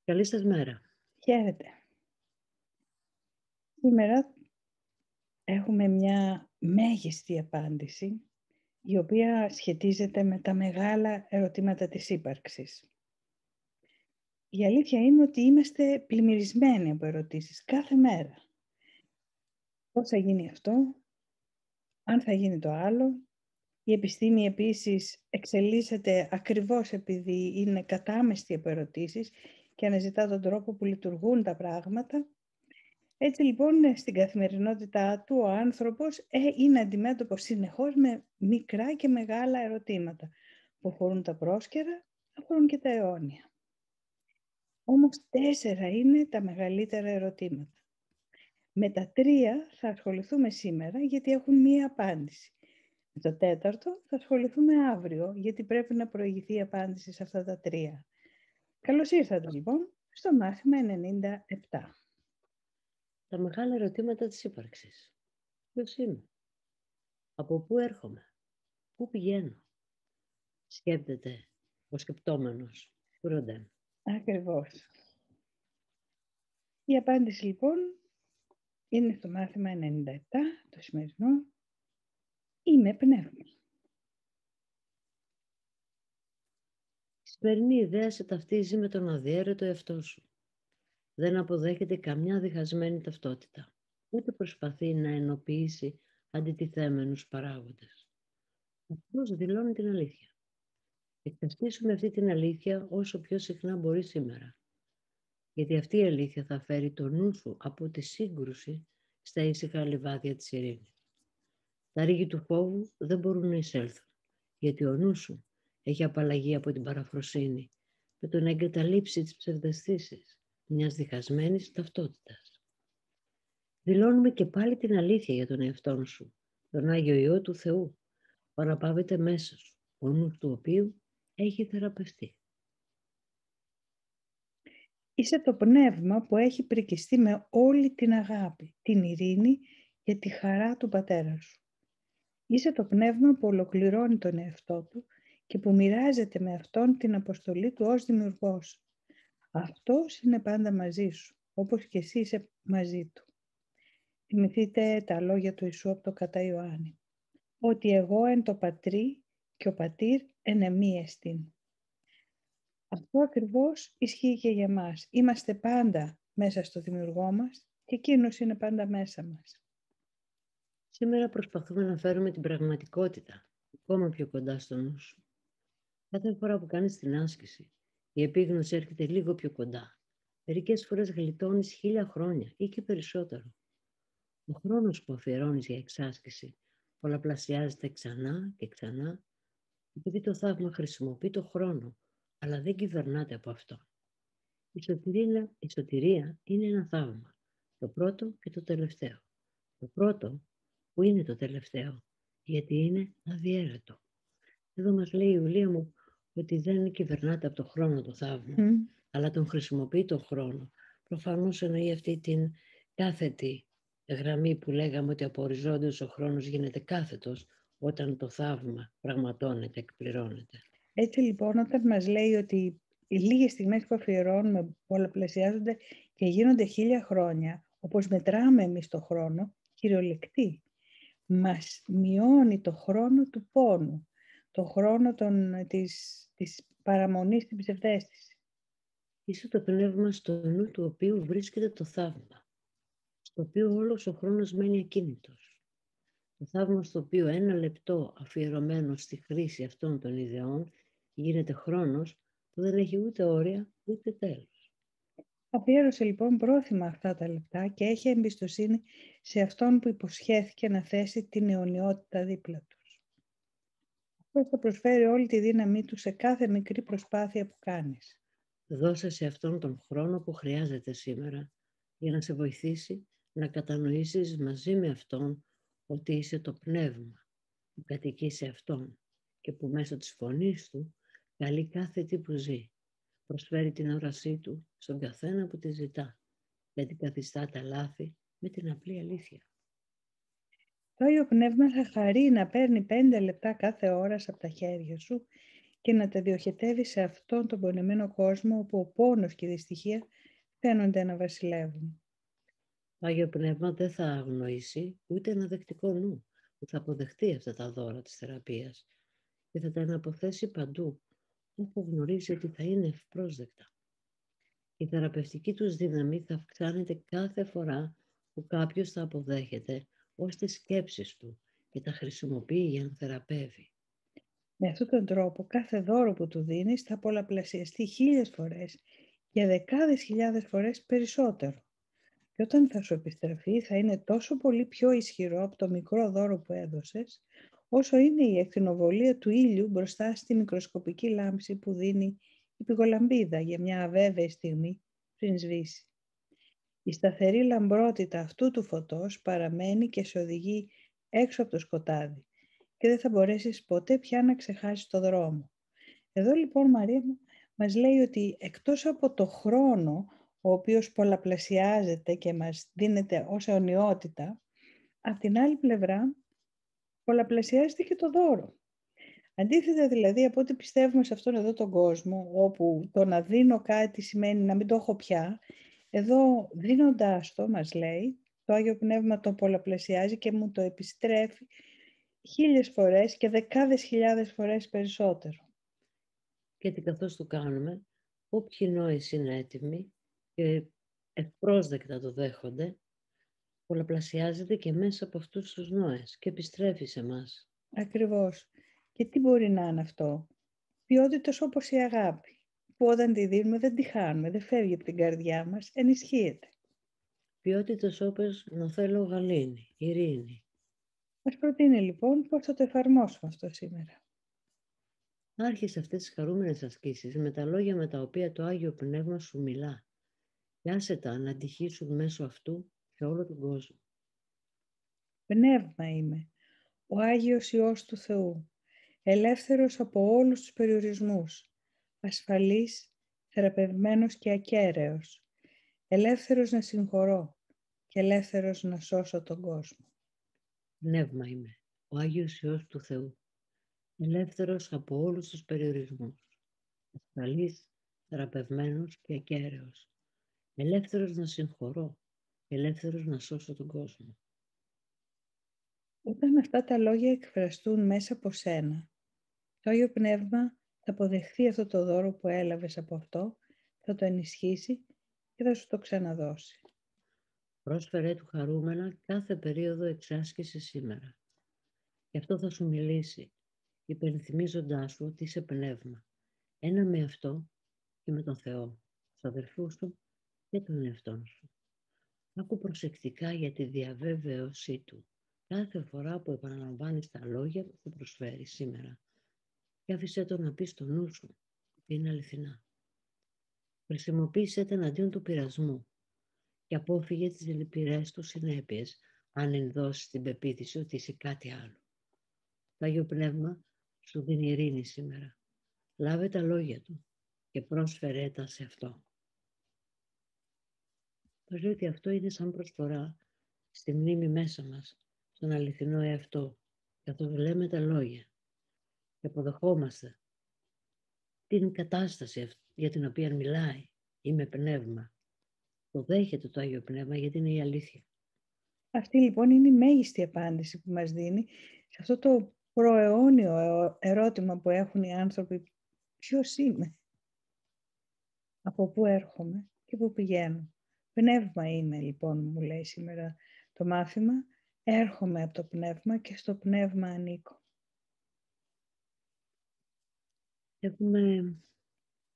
Καλή σας μέρα. Χαίρετε. Σήμερα έχουμε μια μέγιστη απάντηση, η οποία σχετίζεται με τα μεγάλα ερωτήματα της ύπαρξης. Η αλήθεια είναι ότι είμαστε πλημμυρισμένοι από ερωτήσεις κάθε μέρα. Πώς θα γίνει αυτό, αν θα γίνει το άλλο. Η επιστήμη επίσης εξελίσσεται ακριβώς επειδή είναι κατάμεστη από ερωτήσεις και αναζητά τον τρόπο που λειτουργούν τα πράγματα. Έτσι λοιπόν στην καθημερινότητά του ο άνθρωπος είναι αντιμέτωπος συνεχώς με μικρά και μεγάλα ερωτήματα που αφορούν τα πρόσκαιρα, αφορούν και τα αιώνια. Όμως 4 είναι τα μεγαλύτερα ερωτήματα. Με τα 3 θα ασχοληθούμε σήμερα γιατί έχουν μία απάντηση. Με το 4ο θα ασχοληθούμε αύριο γιατί πρέπει να προηγηθεί η απάντηση σε αυτά τα 3. Καλώς ήρθατε λοιπόν στο μάθημα 97. Τα μεγάλα ερωτήματα της ύπαρξης. Ποιος είμαι? Από πού έρχομαι? Πού πηγαίνω? Σκέπτεται ο σκεπτόμενος του Ροντέν. Ακριβώς. Η απάντηση λοιπόν είναι στο μάθημα 97, το σημερινό. Είμαι πνεύμα. Η σημερινή ιδέα σε ταυτίζει με τον αδιέρετο εαυτό σου. Δεν αποδέχεται καμιά διχασμένη ταυτότητα. Ούτε προσπαθεί να ενοποιήσει αντιτιθέμενους παράγοντες. Απλώς δηλώνει την αλήθεια. Εκταστήσουμε αυτή την αλήθεια όσο πιο συχνά μπορεί σήμερα. Γιατί αυτή η αλήθεια θα φέρει το νου σου από τη σύγκρουση στα ήσυχα λιβάδια της ειρήνης. Τα ρίγη του φόβου δεν μπορούν να εισέλθουν, γιατί ο νου σου έχει απαλλαγεί από την παραφροσύνη με το να εγκαταλείψει τις ψευδαισθήσεις μιας διχασμένης ταυτότητας. Δηλώνουμε και πάλι την αλήθεια για τον εαυτό σου, τον Άγιο Υιό του Θεού, που αναπαύεται μέσα σου, ο νους του οποίου έχει θεραπευτεί. Είσαι το πνεύμα που έχει πρικιστεί με όλη την αγάπη, την ειρήνη και τη χαρά του πατέρα σου. Είσαι το πνεύμα που ολοκληρώνει τον εαυτό του και που μοιράζεται με αυτόν την αποστολή του ως δημιουργός. Αυτός είναι πάντα μαζί σου, όπως και εσύ είσαι μαζί του. Θυμηθείτε τα λόγια του Ιησού από το κατά Ιωάννη. Ότι εγώ εν το πατρί και ο πατήρ εν εμεί εστίν. Αυτό ακριβώς ισχύει και για μας. Είμαστε πάντα μέσα στο δημιουργό μας και εκείνος είναι πάντα μέσα μας. Σήμερα προσπαθούμε να φέρουμε την πραγματικότητα ακόμα πιο κοντά στο νου σου. Κάθε φορά που κάνεις την άσκηση, η επίγνωση έρχεται λίγο πιο κοντά. Μερικές φορές γλιτώνεις 1000 χρόνια ή και περισσότερο. Ο χρόνος που αφιερώνεις για εξάσκηση πολλαπλασιάζεται ξανά και ξανά, επειδή το θαύμα χρησιμοποιεί το χρόνο, αλλά δεν κυβερνάται από αυτό. Η σωτηρία είναι ένα θαύμα, το πρώτο και το τελευταίο. Το πρώτο που είναι το τελευταίο, γιατί είναι αδιέρετο. Εδώ μας λέει η Ιουλία μου ότι δεν κυβερνάται από το χρόνο το θαύμα, αλλά τον χρησιμοποιεί το χρόνο. Προφανώς εννοεί αυτή την κάθετη γραμμή που λέγαμε ότι από οριζόντιος ο χρόνος γίνεται κάθετος όταν το θαύμα πραγματώνεται, εκπληρώνεται. Έτσι λοιπόν όταν μας λέει ότι οι λίγες στιγμές που αφιερώνουμε πολλαπλασιάζονται και γίνονται 1000 χρόνια, όπως μετράμε εμείς το χρόνο, κυριολεκτεί. Μας μειώνει το χρόνο του πόνου, το χρόνο της παραμονής στην ψευδαίσθηση. Είσαι το πνεύμα στο νου του οποίου βρίσκεται το θαύμα, στο οποίο όλος ο χρόνος μένει ακίνητος. Το θαύμα στο οποίο 1 λεπτό αφιερωμένο στη χρήση αυτών των ιδεών γίνεται χρόνος που δεν έχει ούτε όρια ούτε τέλος. Αφιέρωσε λοιπόν πρόθυμα αυτά τα λεπτά και έχει εμπιστοσύνη σε αυτόν που υποσχέθηκε να θέσει την αιωνιότητα δίπλα τους. Αυτό θα προσφέρει όλη τη δύναμή του σε κάθε μικρή προσπάθεια που κάνεις. Δώσε σε αυτόν τον χρόνο που χρειάζεται σήμερα για να σε βοηθήσει να κατανοήσεις μαζί με αυτόν ότι είσαι το πνεύμα που κατοικεί σε αυτόν και που μέσω της φωνής του καλεί κάθε τι που ζει. Προσφέρει την όρασή του στον καθένα που τη ζητά, γιατί καθιστά τα λάθη με την απλή αλήθεια. Το Άγιο Πνεύμα θα χαρεί να παίρνει 5 λεπτά κάθε ώρα από τα χέρια σου και να τα διοχετεύει σε αυτόν τον πονεμένο κόσμο όπου ο πόνος και η δυστυχία φαίνονται να βασιλεύουν. Το Άγιο Πνεύμα δεν θα αγνοήσει ούτε ένα δεκτικό νου που θα αποδεχτεί αυτά τα δώρα της θεραπείας και θα τα αναποθέσει παντού, όπου γνωρίζει ότι θα είναι ευπρόσδεκτα. Η θεραπευτική τους δύναμη θα αυξάνεται κάθε φορά που κάποιος τα αποδέχεται ως τις σκέψεις του και τα χρησιμοποιεί για να θεραπεύει. Με αυτόν τον τρόπο κάθε δώρο που του δίνεις θα πολλαπλασιαστεί 1000 φορές και δεκάδες χιλιάδες φορές περισσότερο. Και όταν θα σου επιστραφεί θα είναι τόσο πολύ πιο ισχυρό από το μικρό δώρο που έδωσες, όσο είναι η ακτινοβολία του ήλιου μπροστά στη μικροσκοπική λάμψη που δίνει η πυγολαμπίδα για μια αβέβαιη στιγμή πριν σβήσει. Η σταθερή λαμπρότητα αυτού του φωτός παραμένει και σε οδηγεί έξω από το σκοτάδι και δεν θα μπορέσεις ποτέ πια να ξεχάσεις το δρόμο. Εδώ λοιπόν Μαρία μας λέει ότι εκτός από το χρόνο, ο οποίος πολλαπλασιάζεται και μας δίνεται ως αιωνιότητα, από την άλλη πλευρά πολλαπλασιάζεται και το δώρο. Αντίθετα δηλαδή από ό,τι πιστεύουμε σε αυτόν εδώ τον κόσμο, όπου το να δίνω κάτι σημαίνει να μην το έχω πια, εδώ δίνοντάς το, μας λέει, το Άγιο Πνεύμα το πολλαπλασιάζει και μου το επιστρέφει 1000 φορές και δεκάδες χιλιάδες φορές περισσότερο. Γιατί καθώς το κάνουμε, όποιοι νόες είναι έτοιμοι και ευπρόσδεκτα το δέχονται, πολλαπλασιάζεται και μέσα από αυτούς τους νόες και επιστρέφει σε μας. Ακριβώς. Και τι μπορεί να είναι αυτό? Ποιότητες όπως η αγάπη, που όταν τη δίνουμε δεν τη χάνουμε, δεν φεύγει από την καρδιά μας, ενισχύεται. Ποιότητες όπως να θέλω γαλήνη, ειρήνη. Μας προτείνει λοιπόν πώς θα το εφαρμόσουμε αυτό σήμερα. Άρχισε αυτές τις χαρούμενες ασκήσεις με τα λόγια με τα οποία το Άγιο Πνεύμα σου μιλά και άσε τα να αντυχήσουν μέσω αυτού σε όλο τον κόσμο. Πνεύμα είμαι, ο Άγιος Υιός του Θεού, ελεύθερος από όλους τους περιορισμούς, ασφαλής, θεραπευμένος και ακέραιος, ελεύθερος να συγχωρώ και ελεύθερος να σώσω τον κόσμο. Πνεύμα είμαι, ο Άγιος Υιός του Θεού, ελεύθερος από όλους τους περιορισμούς, ασφαλής, θεραπευμένος και ακέραιος, ελεύθερος να συγχωρώ και ελεύθερος να σώσω τον κόσμο. Όταν αυτά τα λόγια εκφραστούν μέσα από σένα, το Άγιο Πνεύμα θα αποδεχθεί αυτό το δώρο που έλαβες από αυτό, θα το ενισχύσει και θα σου το ξαναδώσει. Πρόσφερε του χαρούμενα κάθε περίοδο εξάσκησης σήμερα. Γι' αυτό θα σου μιλήσει, υπενθυμίζοντάς σου ότι είσαι πνεύμα. Ένα με αυτό και με τον Θεό, τους αδερφούς σου και τον εαυτόν σου. Άκου προσεκτικά για τη διαβέβαιωσή του κάθε φορά που επαναλαμβάνεις τα λόγια που σου προσφέρει σήμερα. Και άφησέ το να πει στο νου σου ότι είναι αληθινά. Χρησιμοποίησέ τα εναντίον του πειρασμού και απόφυγε τις λυπηρές του συνέπειες αν ενδώσεις την πεποίθηση ότι είσαι κάτι άλλο. Το Άγιο Πνεύμα σου δίνει ειρήνη σήμερα. Λάβε τα λόγια του και πρόσφερέ τα σε αυτό. Θα λέω ότι αυτό είναι σαν προσφορά στη μνήμη μέσα μας, στον αληθινό εαυτό, καθώς λέμε τα λόγια και αποδεχόμαστε την κατάσταση για την οποία μιλάει. Είμαι πνεύμα. Το δέχεται το Άγιο Πνεύμα γιατί είναι η αλήθεια. Αυτή λοιπόν είναι η μέγιστη απάντηση που μας δίνει σε αυτό το προαιώνιο ερώτημα που έχουν οι άνθρωποι. Ποιος είμαι? Από πού έρχομαι και πού πηγαίνω? Πνεύμα είμαι λοιπόν, μου λέει σήμερα το μάθημα. Έρχομαι από το πνεύμα και στο πνεύμα ανήκω. Έχουμε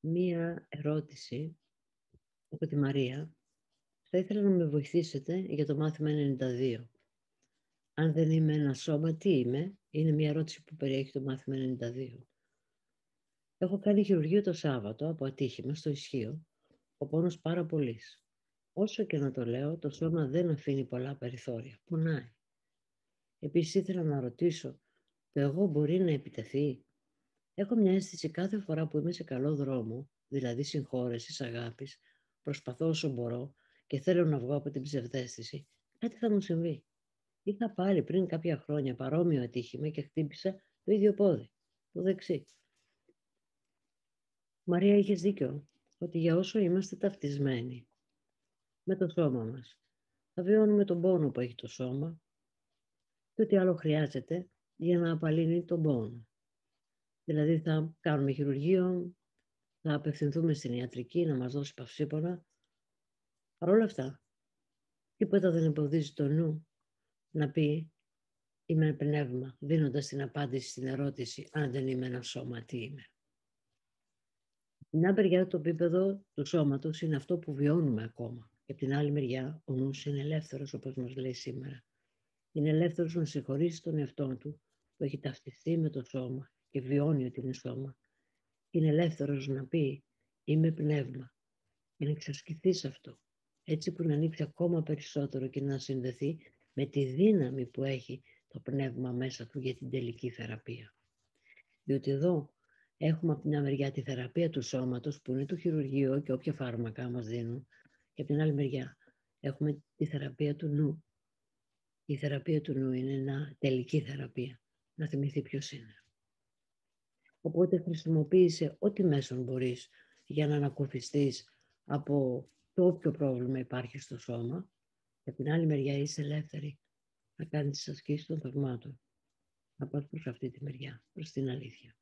μία ερώτηση από τη Μαρία. Θα ήθελα να με βοηθήσετε για το μάθημα 92. Αν δεν είμαι ένα σώμα, τι είμαι? Είναι μία ερώτηση που περιέχει το μάθημα 92. Έχω κάνει χειρουργείο το Σάββατο από ατύχημα στο ισχύο, ο πόνος πάρα πολύς. Όσο και να το λέω, το σώμα δεν αφήνει πολλά περιθώρια. Πονάει. Επίσης ήθελα να ρωτήσω, το εγώ μπορεί να επιτεθεί? Έχω μια αίσθηση κάθε φορά που είμαι σε καλό δρόμο, δηλαδή συγχώρεσης, αγάπης, προσπαθώ όσο μπορώ και θέλω να βγω από την ψευδαίσθηση, κάτι θα μου συμβεί. Είχα πάλι πριν κάποια χρόνια παρόμοιο ατύχημα και χτύπησα το ίδιο πόδι, το δεξί. Μαρία, είχες δίκιο, ότι για όσο είμαστε ταυτισμένοι με το σώμα μας, θα βιώνουμε τον πόνο που έχει το σώμα και ό,τι άλλο χρειάζεται για να απαλύνει τον πόνο. Δηλαδή θα κάνουμε χειρουργείο, θα απευθυνθούμε στην ιατρική να μας δώσει παυσίπονα. Παρ' όλα αυτά, τίποτα δεν εμποδίζει το νου να πει είμαι πνεύμα, δίνοντας την απάντηση στην ερώτηση αν δεν είμαι ένα σώμα, τι είμαι. Μια μεριά το επίπεδο του σώματος είναι αυτό που βιώνουμε ακόμα. Και από την άλλη μεριά ο νους είναι ελεύθερος, όπως μας λέει σήμερα. Είναι ελεύθερος να συγχωρήσει τον εαυτό του που έχει ταυτιστεί με το σώμα και βιώνει ότι είναι σώμα. Είναι ελεύθερος να πει είμαι πνεύμα και να εξασκηθεί σε αυτό. Έτσι που να ανοίξει ακόμα περισσότερο και να συνδεθεί με τη δύναμη που έχει το πνεύμα μέσα του για την τελική θεραπεία. Διότι εδώ έχουμε από μια μεριά τη θεραπεία του σώματος που είναι το χειρουργείο και όποια φάρμακα μας δίνουν και από την άλλη μεριά έχουμε τη θεραπεία του νου. Η θεραπεία του νου είναι μια τελική θεραπεία, να θυμηθεί ποιος είναι. Οπότε χρησιμοποίησε ό,τι μέσον μπορείς για να ανακουφιστείς από το όποιο πρόβλημα υπάρχει στο σώμα και από την άλλη μεριά είσαι ελεύθερη να κάνεις τις ασκήσεις των θαυμάτων. Να πας προς αυτή τη μεριά, προς την αλήθεια.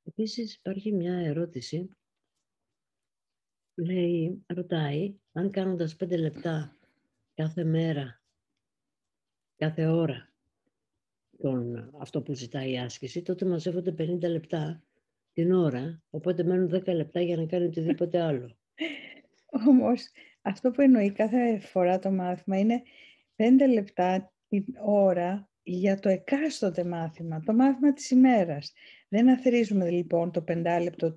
Επίσης υπάρχει μια ερώτηση, ρωτάει αν κάνοντας 5 λεπτά κάθε μέρα, κάθε ώρα αυτό που ζητάει η άσκηση, τότε μαζεύονται 50 λεπτά την ώρα, οπότε μένουν 10 λεπτά για να κάνει οτιδήποτε άλλο. Όμως αυτό που εννοεί κάθε φορά το μάθημα είναι 5 λεπτά την ώρα για το εκάστοτε μάθημα, το μάθημα της ημέρας. Δεν αθροίζουμε λοιπόν το 5 λεπτό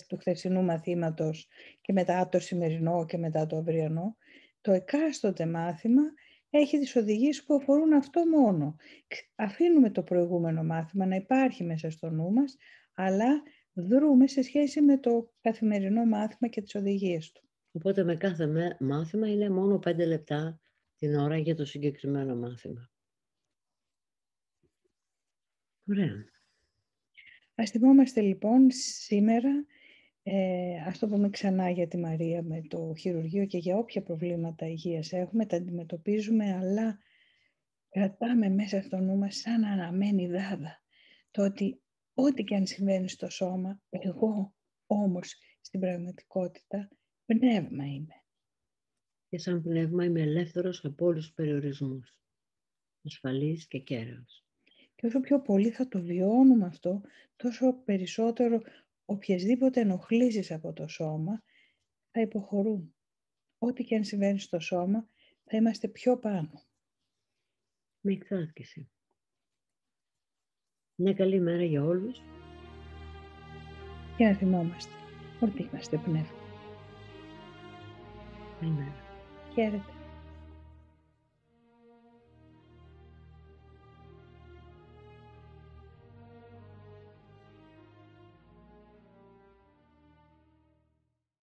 του χθεσινού μαθήματος και μετά το σημερινό και μετά το αυριανό. Το εκάστοτε μάθημα έχει τις οδηγίες που αφορούν αυτό μόνο. Αφήνουμε το προηγούμενο μάθημα να υπάρχει μέσα στο νου μας, αλλά δρούμε σε σχέση με το καθημερινό μάθημα και τις οδηγίες του. Οπότε με κάθε μάθημα είναι μόνο 5 λεπτά την ώρα για το συγκεκριμένο μάθημα. Ωραία. Ας θυμόμαστε λοιπόν σήμερα, ας το πούμε ξανά για τη Μαρία με το χειρουργείο και για όποια προβλήματα υγείας έχουμε, τα αντιμετωπίζουμε, αλλά κρατάμε μέσα στο νου μας σαν να αναμένει δάδα. Το ότι ό,τι και αν συμβαίνει στο σώμα, εγώ όμως στην πραγματικότητα πνεύμα είμαι. Και σαν πνεύμα είμαι ελεύθερος από όλους τους περιορισμούς, ασφαλής και κέραιος. Και όσο πιο πολύ θα το βιώνουμε αυτό, τόσο περισσότερο οποιασδήποτε ενοχλήσεις από το σώμα θα υποχωρούν. Ό,τι και αν συμβαίνει στο σώμα, θα είμαστε πιο πάνω. Με εξάσκηση. Μια καλή μέρα για όλους. Και να θυμόμαστε ότι είμαστε πνεύμα. Καλημέρα. Χαίρετε.